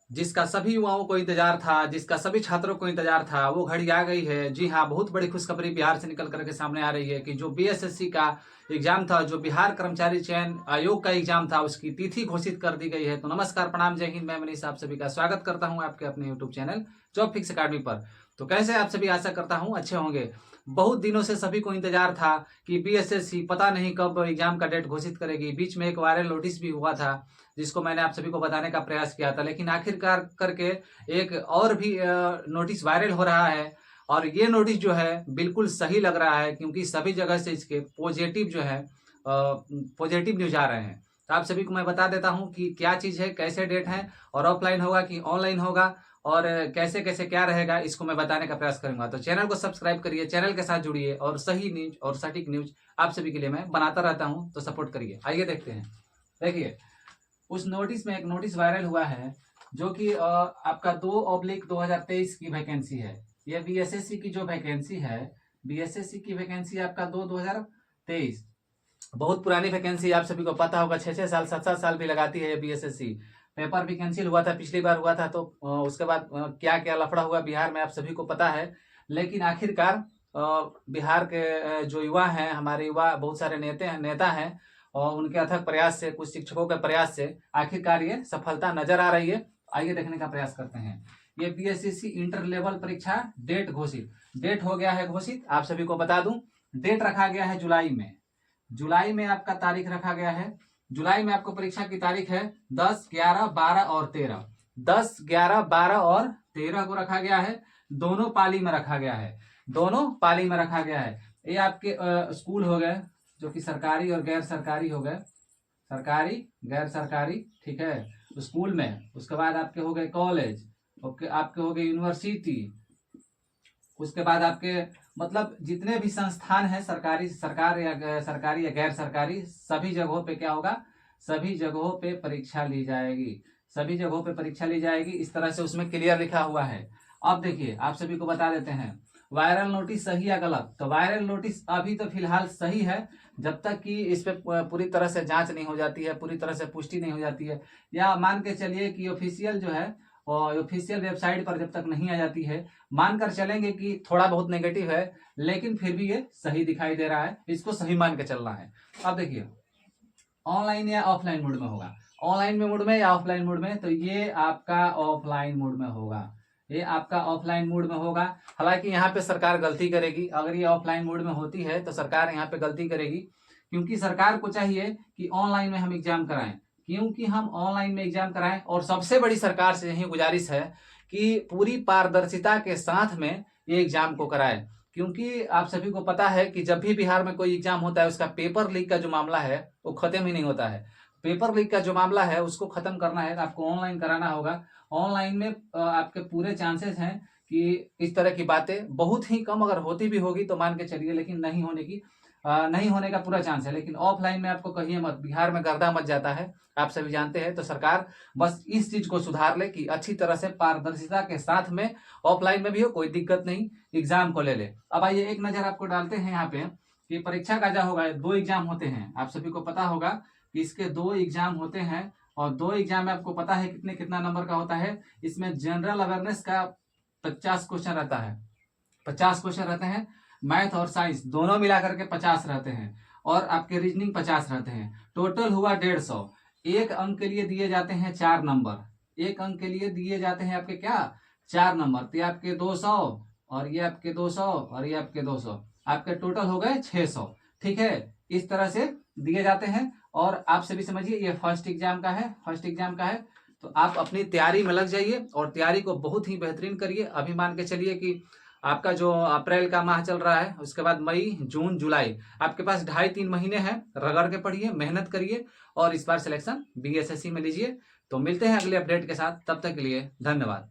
जिसका सभी युवाओं को इंतजार था, जिसका सभी छात्रों को इंतजार था, वो घड़ी आ गई है। जी हाँ, बहुत बड़ी खुशखबरी बिहार से निकल करके सामने आ रही है कि जो बीएसएससी का एग्जाम था, जो बिहार कर्मचारी चयन आयोग का एग्जाम था, उसकी तिथि घोषित कर दी गई है। तो नमस्कार, प्रणाम, जय हिंद। मैं मनीष आप सभी का स्वागत करता हूं आपके अपने YouTube channel job fix academy पर। तो कैसे आप सभी, आशा करता हूं अच्छे होंगे। बहुत दिनों से सभी को इंतजार था कि बीएसएससी पता नहीं कब एग्जाम का डेट घोषित करेगी। बीच में एक वायरल नोटिस भी हुआ था, जिसको मैंने आप सभी को बताने का प्रयास किया था, लेकिन आखिरकार करके एक और भी नोटिस वायरल हो रहा है। और ये नोटिस जो है बिल्कुल सही लग रहा है, क्योंकि सभी जगह से इसके पॉजिटिव जो है पॉजिटिव न्यूज आ रहे हैं। तो आप सभी को मैं बता देता हूं कि क्या चीज है, कैसे डेट है, और ऑफलाइन होगा कि ऑनलाइन होगा, और कैसे कैसे क्या रहेगा, इसको मैं बताने का प्रयास करूंगा। तो चैनल को सब्सक्राइब करिए, चैनल के साथ जुड़िए, और सही न्यूज और सटीक न्यूज आप सभी के लिए मैं बनाता रहता हूं, तो सपोर्ट करिए। आइए देखते हैं। देखिए, उस नोटिस में एक नोटिस वायरल हुआ है, जो कि आपका 2/2023 की वैकेंसी है। यह बीएसएससी की जो वैकेंसी है, बीएसएससी की वैकेंसी आपका 2/2023, बहुत पुरानी वैकेंसी, आप सभी को पता होगा। 6-6 साल 7-7 साल भी लगाती है बीएसएससी। पेपर भी कैंसिल हुआ था, पिछली बार हुआ था, तो उसके बाद क्या क्या लफड़ा हुआ बिहार में आप सभी को पता है। लेकिन आखिरकार बिहार के जो युवा हैं, हमारे युवा, बहुत सारे नेता हैं, और उनके अथक प्रयास से, कुछ शिक्षकों के प्रयास से आखिरकार ये सफलता नजर आ रही है। आइए देखने का प्रयास करते हैं। ये बीएसएससी इंटर लेवल परीक्षा डेट घोषित, डेट हो गया है घोषित। आप सभी को बता दूं, डेट रखा गया है जुलाई में। जुलाई में आपका तारीख रखा गया है। जुलाई में आपको परीक्षा की तारीख है 10, 11, 12 और 13। 10, 11, 12 और 13 को रखा गया है। दोनों पाली में रखा गया है, दोनों पाली में रखा गया है। ये आपके स्कूल हो गए, जो कि सरकारी और गैर सरकारी हो गए, सरकारी गैर सरकारी, ठीक है, स्कूल में। उसके बाद आपके हो गए कॉलेज, ओके, आपके हो गए यूनिवर्सिटी। उसके बाद आपके मतलब जितने भी संस्थान हैं, सरकारी सरकारी या गैर सरकारी, सभी जगहों पे क्या होगा, सभी जगहों पे परीक्षा ली जाएगी, सभी जगहों पे परीक्षा ली जाएगी। इस तरह से उसमें क्लियर लिखा हुआ है। अब देखिए, आप सभी को बता देते हैं, वायरल नोटिस सही या गलत। तो वायरल नोटिस अभी तो फिलहाल सही है, जब तक कि इस पे पूरी तरह से जांच नहीं हो जाती है, पूरी तरह से पुष्टि नहीं हो जाती है, या मान के चलिए कि ऑफिशियल जो है, और ऑफिशियल वेबसाइट पर जब तक नहीं आ जाती है, मानकर चलेंगे कि थोड़ा बहुत नेगेटिव है, लेकिन फिर भी ये सही दिखाई दे रहा है, इसको सही मान के चलना है। अब देखिए, ऑनलाइन या ऑफलाइन मोड में होगा, ऑनलाइन में मोड में या ऑफलाइन मोड में, तो ये आपका ऑफलाइन मोड में होगा, ये आपका ऑफलाइन मोड में होगा। हालांकि यहाँ पे सरकार गलती करेगी, अगर ये ऑफलाइन मोड में होती है तो सरकार यहाँ पे गलती करेगी, क्योंकि सरकार को चाहिए कि ऑनलाइन में हम एग्जाम कराएं, क्योंकि हम ऑनलाइन में एग्जाम कराएं। और सबसे बड़ी सरकार से यही गुजारिश है कि पूरी पारदर्शिता के साथ में ये एग्जाम को कराएं, क्योंकि आप सभी को पता है कि जब भी बिहार में कोई एग्जाम होता है, उसका पेपर लीक का जो मामला है वो खत्म ही नहीं होता है। पेपर लीक का जो मामला है उसको खत्म करना है, आपको ऑनलाइन कराना होगा। ऑनलाइन में आपके पूरे चांसेस हैं कि इस तरह की बातें बहुत ही कम, अगर होती भी होगी तो मान के चलिए, लेकिन नहीं होने का पूरा चांस है। लेकिन ऑफलाइन में आपको कहिए मत, बिहार में गर्दा मच जाता है, आप सभी जानते हैं। तो सरकार बस इस चीज को सुधार ले कि अच्छी तरह से पारदर्शिता के साथ में ऑफलाइन में भी हो, कोई दिक्कत नहीं, एग्जाम को ले ले। अब आइए एक नजर आपको डालते हैं यहाँ पे कि परीक्षा का क्या होगा। 2 एग्जाम होते हैं, आप सभी को पता होगा कि इसके 2 एग्जाम होते हैं, और 2 एग्जाम में आपको पता है कितना नंबर का होता है। इसमें जनरल अवेयरनेस का 50 क्वेश्चन रहता है, 50 क्वेश्चन रहते हैं। मैथ और साइंस दोनों मिलाकर के 50 रहते हैं, और आपके रीजनिंग 50 रहते हैं। टोटल हुआ 150। एक अंक के लिए दिए जाते हैं 4 नंबर, एक अंक के लिए दिए जाते हैं आपके क्या, 4 नंबर। तो ये आपके 200, और ये आपके 200, और ये आपके 200, आपके टोटल हो गए 600। ठीक है, इस तरह से दिए जाते हैं। और आप सभी समझिए, ये फर्स्ट एग्जाम का है, फर्स्ट एग्जाम का है। तो आप अपनी तैयारी में लग जाइए, और तैयारी को बहुत ही बेहतरीन करिए। अभी मान के चलिए कि आपका जो अप्रैल का माह चल रहा है, उसके बाद मई, जून, जुलाई, आपके पास 2.5-3 महीने हैं। रगड़ के पढ़िए, मेहनत करिए, और इस बार सिलेक्शन बीएसएससी में लीजिए। तो मिलते हैं अगले अपडेट के साथ, तब तक के लिए धन्यवाद।